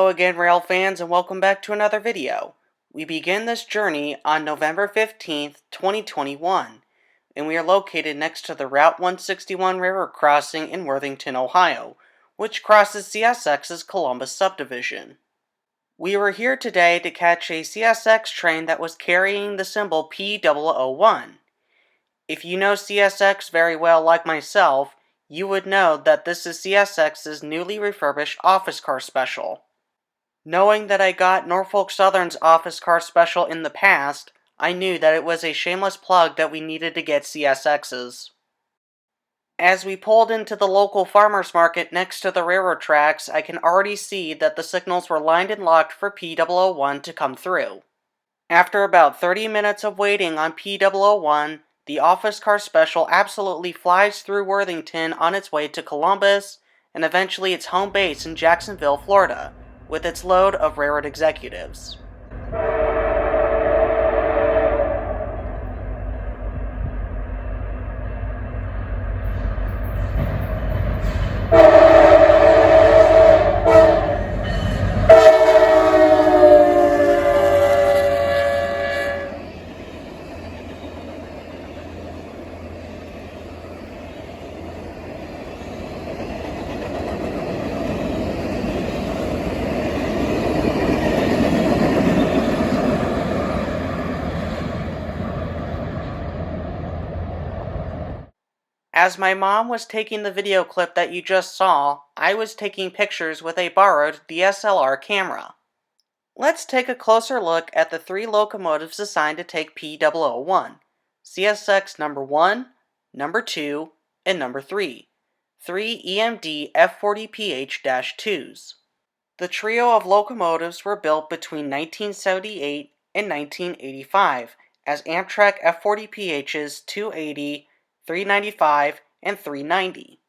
Hello again, rail fans, and welcome back to another video. We begin this journey on November 15th, 2021, and we are located next to the Route 161 River crossing in Worthington, Ohio, which crosses CSX's Columbus Subdivision. We were here today to catch a CSX train that was carrying the symbol P001. If you know CSX very well like myself, you would know that this is CSX's newly refurbished office car special. Knowing that I got Norfolk Southern's office car special in the past, I knew that it was a shameless plug that we needed to get CSX's. As we pulled into the local farmers market next to the railroad tracks, I can already see that the signals were lined and locked for P001 to come through. After about 30 minutes of waiting on P001, the office car special absolutely flies through Worthington on its way to Columbus, and eventually its home base in Jacksonville, Florida, with its load of railroad executives. As my mom was taking the video clip that you just saw, I was taking pictures with a borrowed DSLR camera. Let's take a closer look at the three locomotives assigned to take P001, CSX number 1, number 2, and number 3, three EMD F40PH-2s. The trio of locomotives were built between 1978 and 1985 as Amtrak F40PHs 280, 395, and 390.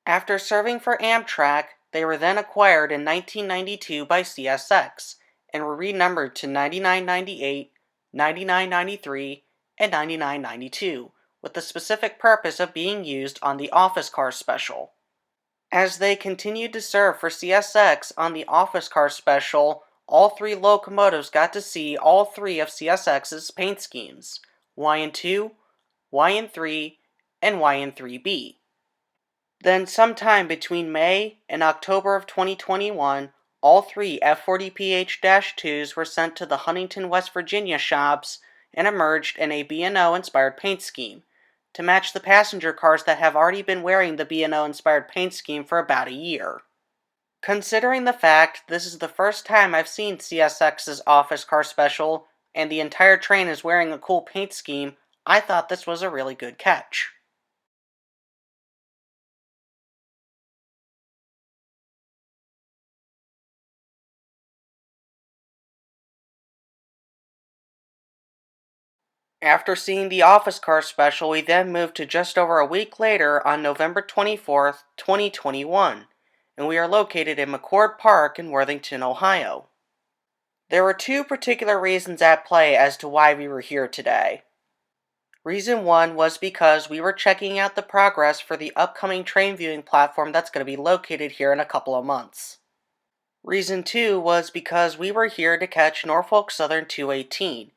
After serving for Amtrak, they were then acquired in 1992 by CSX and were renumbered to 9998, 9993, and 9992, with the specific purpose of being used on the office car special. As they continued to serve for CSX on the office car special, all three locomotives got to see all three of CSX's paint schemes, YN2, YN3, and YN3B. Then sometime between May and October of 2021, all three F40PH-2s were sent to the Huntington, West Virginia shops and emerged in a B&O inspired paint scheme, to match the passenger cars that have already been wearing the B&O inspired paint scheme for about a year. Considering the fact this is the first time I've seen CSX's office car special, and the entire train is wearing a cool paint scheme, I thought this was a really good catch. After seeing the office car special, we then moved to just over a week later on November 24th, 2021, and we are located in McCord Park in Worthington, Ohio. There were two particular reasons at play as to why we were here today. Reason one was because we were checking out the progress for the upcoming train viewing platform that's going to be located here in a couple of months. Reason two was because we were here to catch Norfolk Southern 218,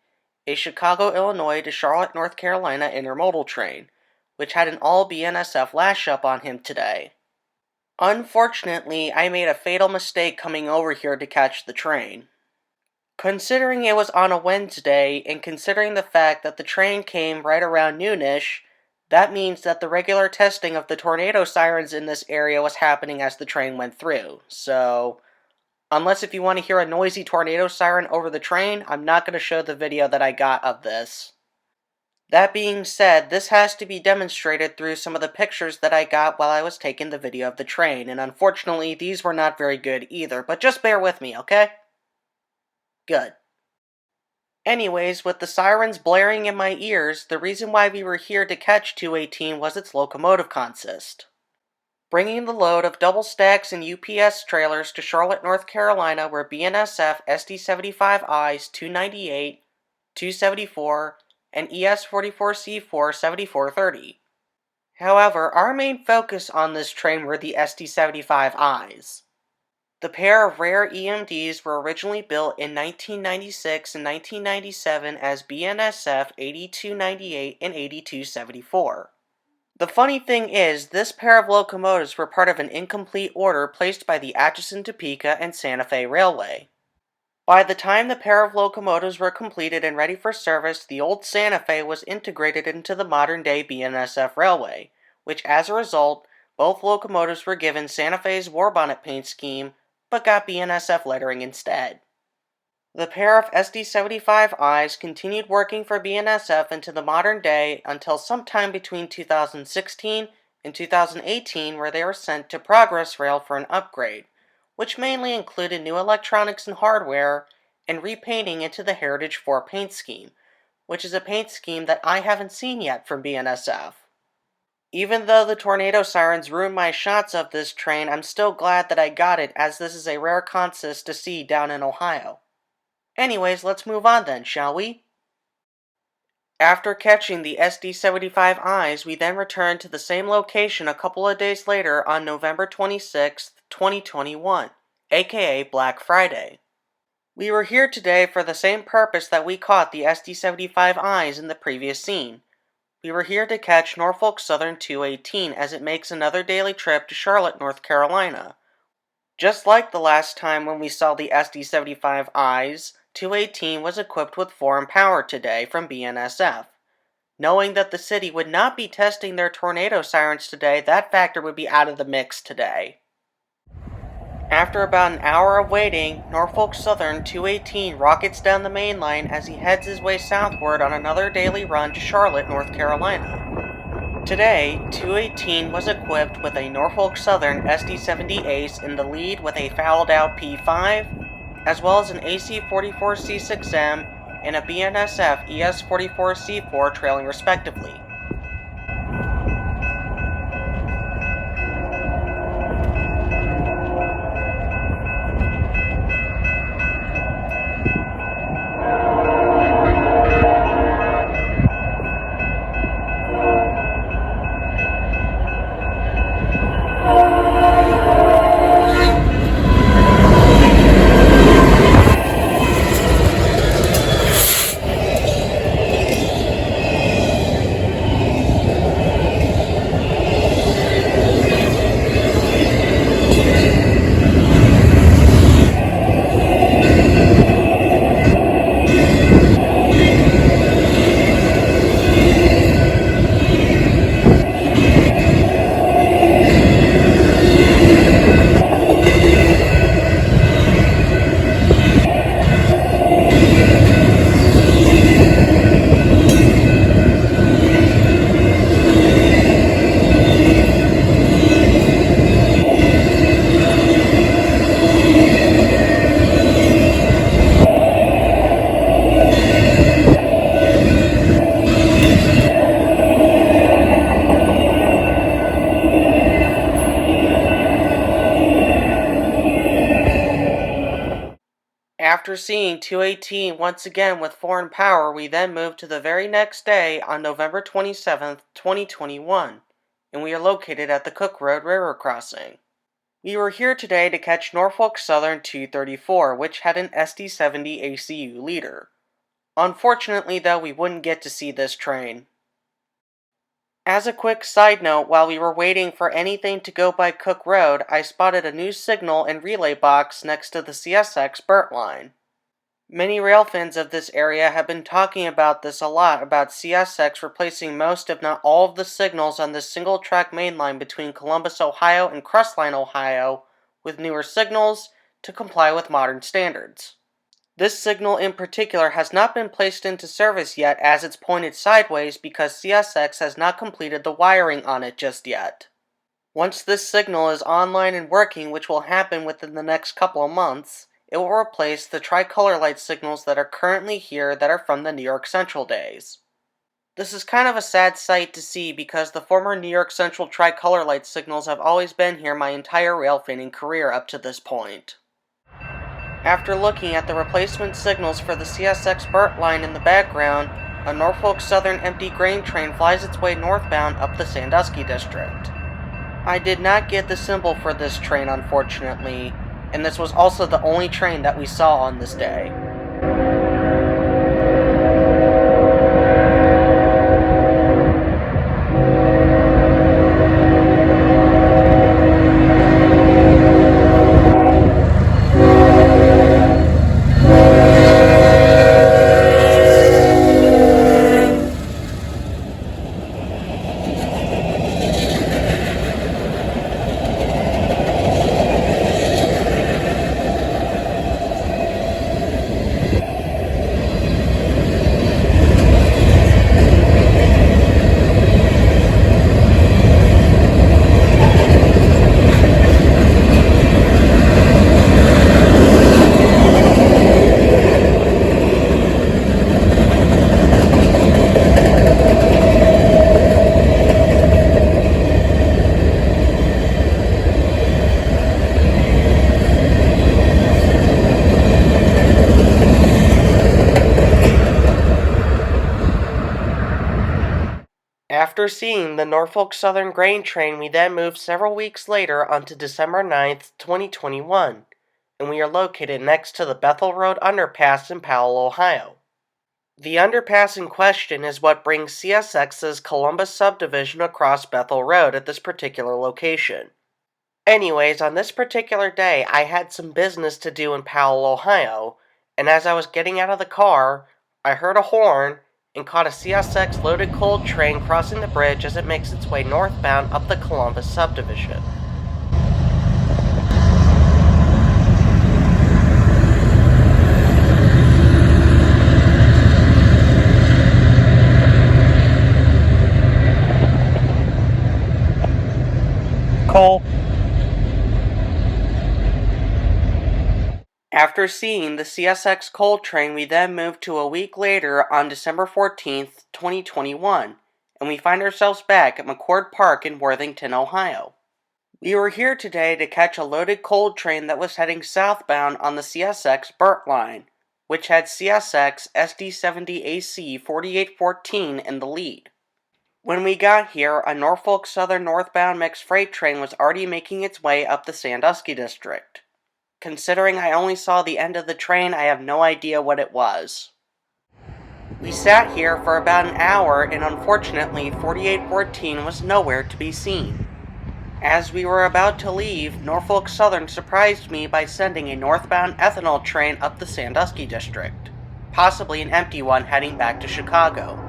a Chicago, Illinois to Charlotte, North Carolina intermodal train, which had an all BNSF lash up on him today. Unfortunately, I made a fatal mistake coming over here to catch the train. Considering it was on a Wednesday, and considering the fact that the train came right around noonish, that means that the regular testing of the tornado sirens in this area was happening as the train went through. So, unless if you want to hear a noisy tornado siren over the train, I'm not going to show the video that I got of this. That being said, this has to be demonstrated through some of the pictures that I got while I was taking the video of the train, and unfortunately these were not very good either, but just bear with me, okay? Good. Anyways, with the sirens blaring in my ears, the reason why we were here to catch 218 was its locomotive consist. Bringing the load of double stacks and UPS trailers to Charlotte, North Carolina were BNSF SD75Is 298, 274, and ES44C4 7430. However, our main focus on this train were the SD75Is. The pair of rare EMDs were originally built in 1996 and 1997 as BNSF 8298 and 8274. The funny thing is, this pair of locomotives were part of an incomplete order placed by the Atchison, Topeka, and Santa Fe Railway. By the time the pair of locomotives were completed and ready for service, the old Santa Fe was integrated into the modern-day BNSF Railway, which as a result, both locomotives were given Santa Fe's warbonnet paint scheme, but got BNSF lettering instead. The pair of SD75Is continued working for BNSF into the modern day until sometime between 2016 and 2018, where they were sent to Progress Rail for an upgrade, which mainly included new electronics and hardware and repainting into the Heritage 4 paint scheme, which is a paint scheme that I haven't seen yet from BNSF. Even though the tornado sirens ruined my shots of this train, I'm still glad that I got it, as this is a rare consist to see down in Ohio. Anyways, let's move on then, shall we? After catching the SD75Is, we then returned to the same location a couple of days later on November 26, 2021, aka Black Friday. We were here today for the same purpose that we caught the SD75Is in the previous scene. We were here to catch Norfolk Southern 218 as it makes another daily trip to Charlotte, North Carolina. Just like the last time when we saw the SD75Is, 218 was equipped with foreign power today from BNSF. Knowing that the city would not be testing their tornado sirens today, that factor would be out of the mix today. After about an hour of waiting, Norfolk Southern 218 rockets down the main line as he heads his way southward on another daily run to Charlotte, North Carolina. Today, 218 was equipped with a Norfolk Southern SD70 Ace in the lead with a fouled-out P5, as well as an AC44C6M and a BNSF ES44C4 trailing respectively. After seeing 218 once again with foreign power, we then moved to the very next day on November 27, 2021, and we are located at the Cook Road Railroad Crossing. We were here today to catch Norfolk Southern 234, which had an SD70 ACU leader. Unfortunately, though, we wouldn't get to see this train. As a quick side note, while we were waiting for anything to go by Cook Road, I spotted a new signal and relay box next to the CSX BERT line. Many rail fans of this area have been talking about this a lot, about CSX replacing most if not all of the signals on this single track main line between Columbus, Ohio and Crestline, Ohio, with newer signals to comply with modern standards. This signal in particular has not been placed into service yet, as it's pointed sideways because CSX has not completed the wiring on it just yet. Once this signal is online and working, which will happen within the next couple of months, it will replace the tricolor light signals that are currently here that are from the New York Central days. This is kind of a sad sight to see because the former New York Central tricolor light signals have always been here my entire rail fanning career up to this point. After looking at the replacement signals for the CSX BERT line in the background, a Norfolk Southern empty grain train flies its way northbound up the Sandusky district. I did not get the symbol for this train, unfortunately, and this was also the only train that we saw on this day. After seeing the Norfolk Southern grain train, we then moved several weeks later onto December 9th, 2021, and we are located next to the Bethel Road underpass in Powell, Ohio. The underpass in question is what brings CSX's Columbus Subdivision across Bethel Road at this particular location. Anyways, on this particular day, I had some business to do in Powell, Ohio, and as I was getting out of the car, I heard a horn and caught a CSX loaded coal train crossing the bridge as it makes its way northbound up the Columbus Subdivision. Coal. After seeing the CSX coal train, we then moved to a week later on December 14th, 2021, and we find ourselves back at McCord Park in Worthington, Ohio. We were here today to catch a loaded coal train that was heading southbound on the CSX Burt line, which had CSX SD70AC 4814 in the lead. When we got here, a Norfolk Southern northbound mixed freight train was already making its way up the Sandusky district. Considering I only saw the end of the train, I have no idea what it was. We sat here for about an hour, and unfortunately 4814 was nowhere to be seen. As we were about to leave, Norfolk Southern surprised me by sending a northbound ethanol train up the Sandusky district, possibly an empty one heading back to Chicago.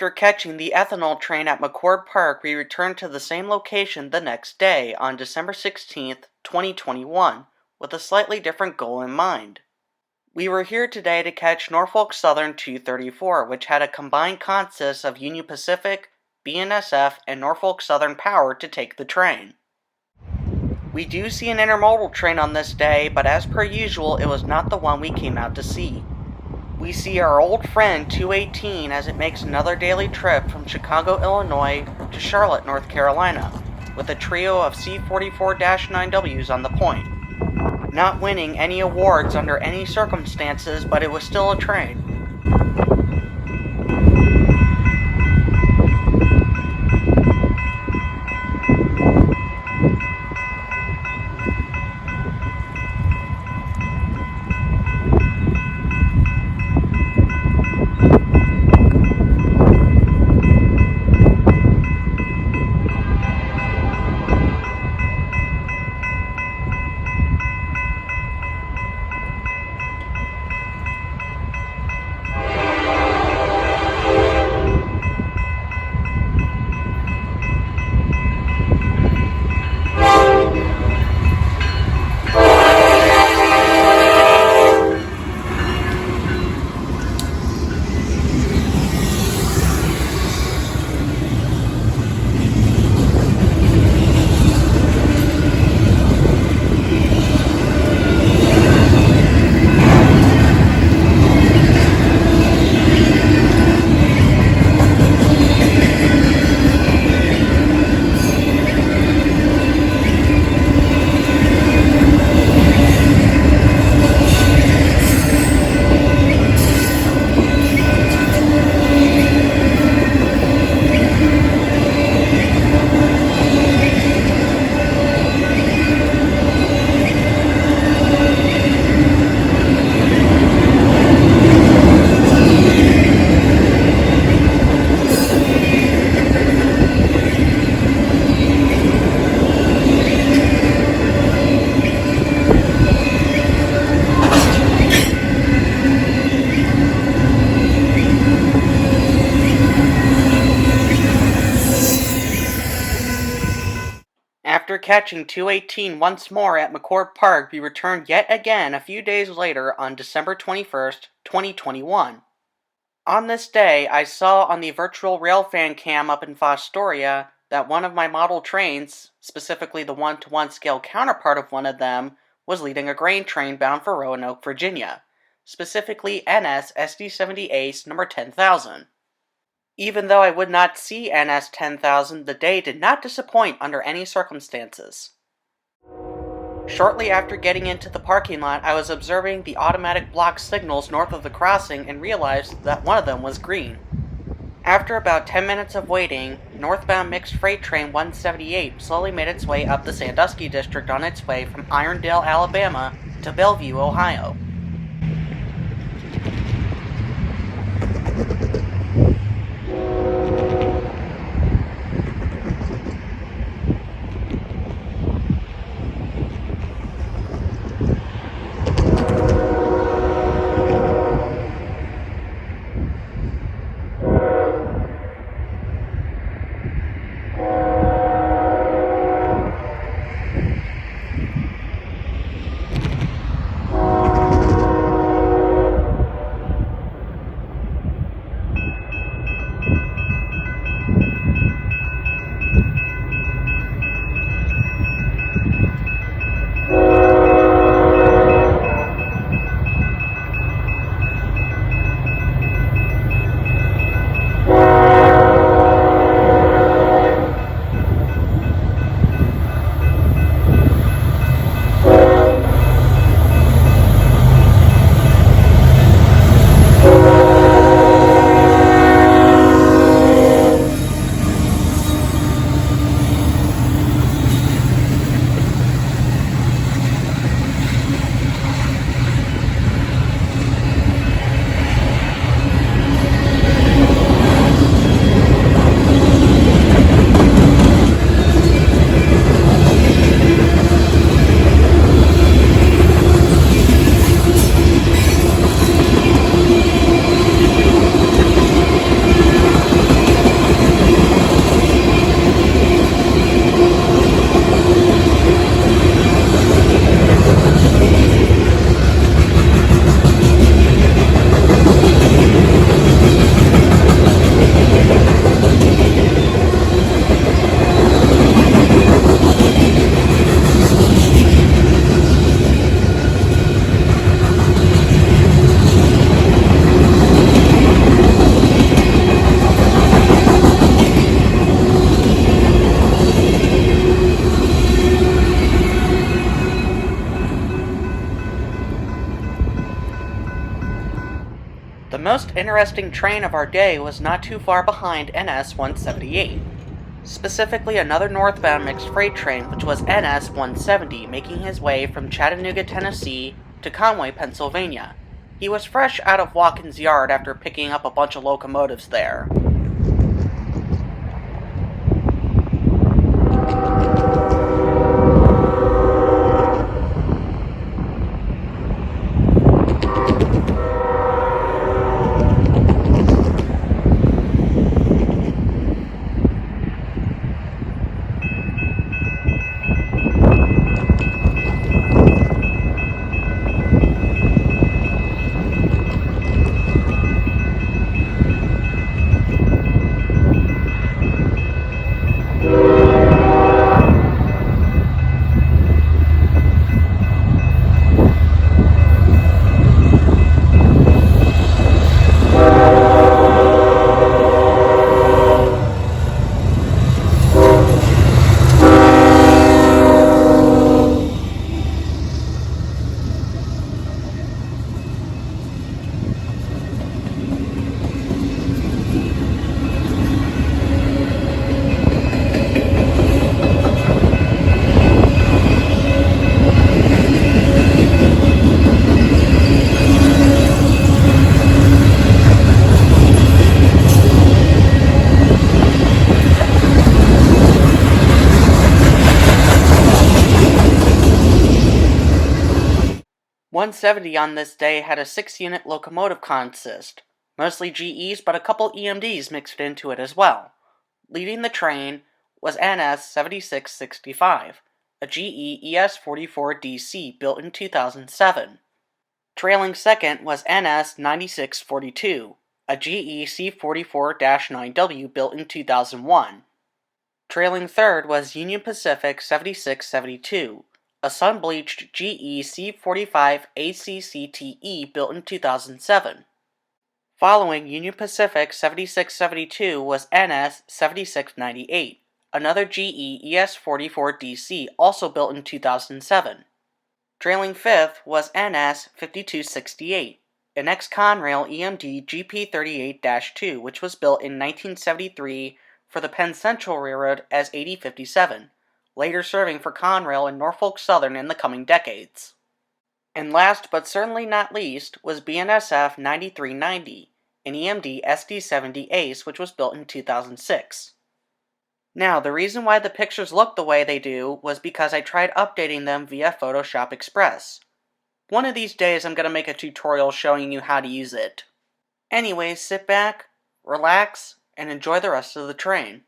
After catching the ethanol train at McCord Park, we returned to the same location the next day on December 16th, 2021, with a slightly different goal in mind. We were here today to catch Norfolk Southern 234, which had a combined consist of Union Pacific, BNSF, and Norfolk Southern Power to take the train. We do see an intermodal train on this day, but as per usual, it was not the one we came out to see. We see our old friend 218 as it makes another daily trip from Chicago, Illinois to Charlotte, North Carolina, with a trio of C44-9Ws on the point. Not winning any awards under any circumstances, but it was still a train. After catching 218 once more at McCord Park, we returned yet again a few days later on December 21st, 2021. On this day, I saw on the virtual railfan cam up in Fostoria that one of my model trains, specifically the 1-to-1 scale counterpart of one of them, was leading a grain train bound for Roanoke, Virginia, specifically NS SD70 Ace number 10,000. Even though I would not see NS 10,000, the day did not disappoint under any circumstances. Shortly after getting into the parking lot, I was observing the automatic block signals north of the crossing and realized that one of them was green. After about 10 minutes of waiting, northbound mixed freight train 178 slowly made its way up the Sandusky district on its way from Irondale, Alabama to Bellevue, Ohio. interesting train of our day was not too far behind NS 178. Specifically, another northbound mixed freight train, which was NS 170, making his way from Chattanooga, Tennessee to Conway, Pennsylvania. He was fresh out of Watkins Yard after picking up a bunch of locomotives there. "170 on this day had a 6-unit locomotive consist, mostly GEs but a couple EMDs mixed into it as well. Leading the train was NS 7665, a GE ES44DC built in 2007. Trailing second was NS 9642, a GE C44-9W built in 2001. Trailing third was Union Pacific 7672, a sun-bleached GE C45 ACCTE built in 2007. Following Union Pacific 7672 was NS 7698, another GE ES44DC also built in 2007. Trailing fifth was NS 5268, an ex-Conrail EMD GP38-2, which was built in 1973 for the Penn Central Railroad as 8057, later serving for Conrail in Norfolk Southern in the coming decades. And last but certainly not least was BNSF 9390, an EMD SD70 Ace, which was built in 2006. Now, the reason why the pictures look the way they do was because I tried updating them via Photoshop Express. One of these days I'm going to make a tutorial showing you how to use it. Anyways, sit back, relax, and enjoy the rest of the train.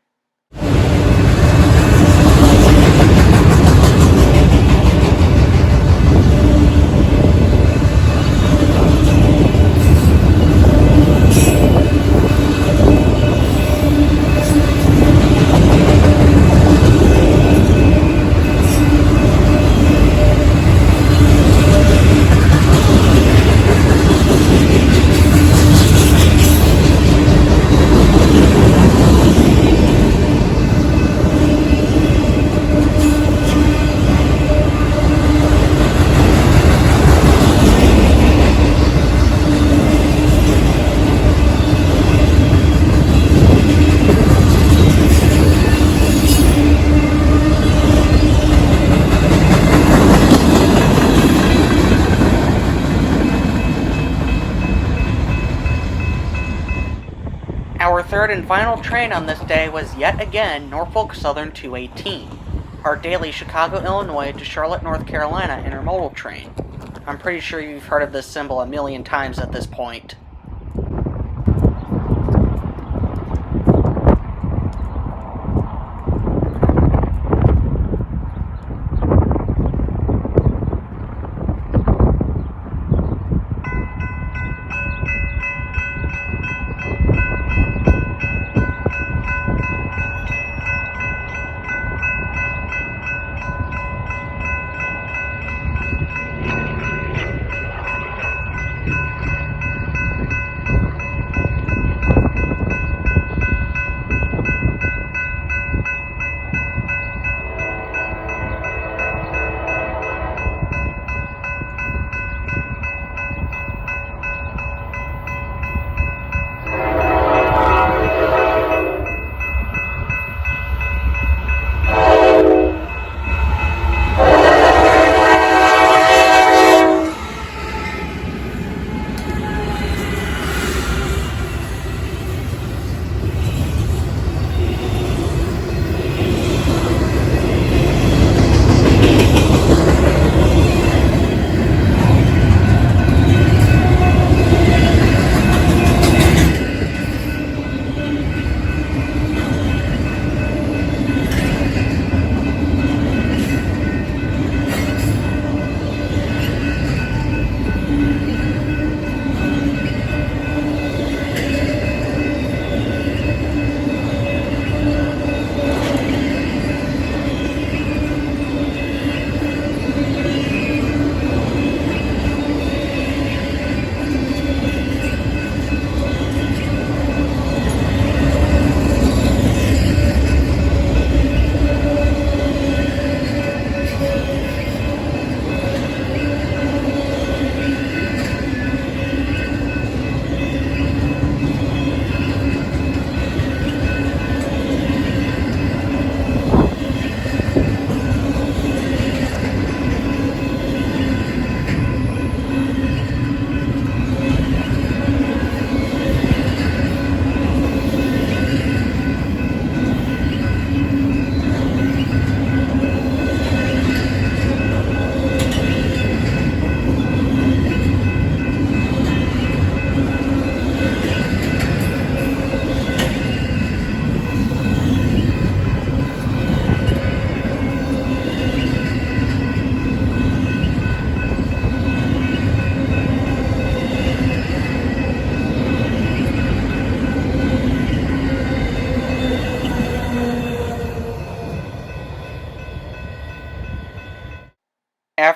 Our third and final train on this day was yet again Norfolk Southern 218, our daily Chicago, Illinois to Charlotte, North Carolina intermodal train. I'm pretty sure you've heard of this symbol a million times at this point.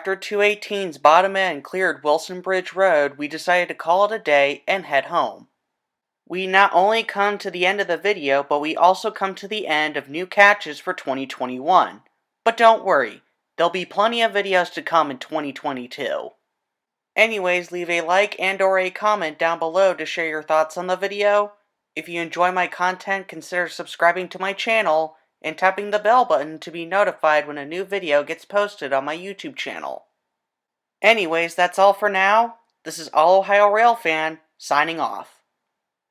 after 218's bottom end cleared Wilson Bridge Road, we decided to call it a day and head home. We not only come to the end of the video, but we also come to the end of new catches for 2021. But don't worry, there'll be plenty of videos to come in 2022. Anyways, leave a like and or a comment down below to share your thoughts on the video. If you enjoy my content, consider subscribing to my channel and tapping the bell button to be notified when a new video gets posted on my YouTube channel. Anyways, that's all for now. This is All Ohio Rail Fan, signing off.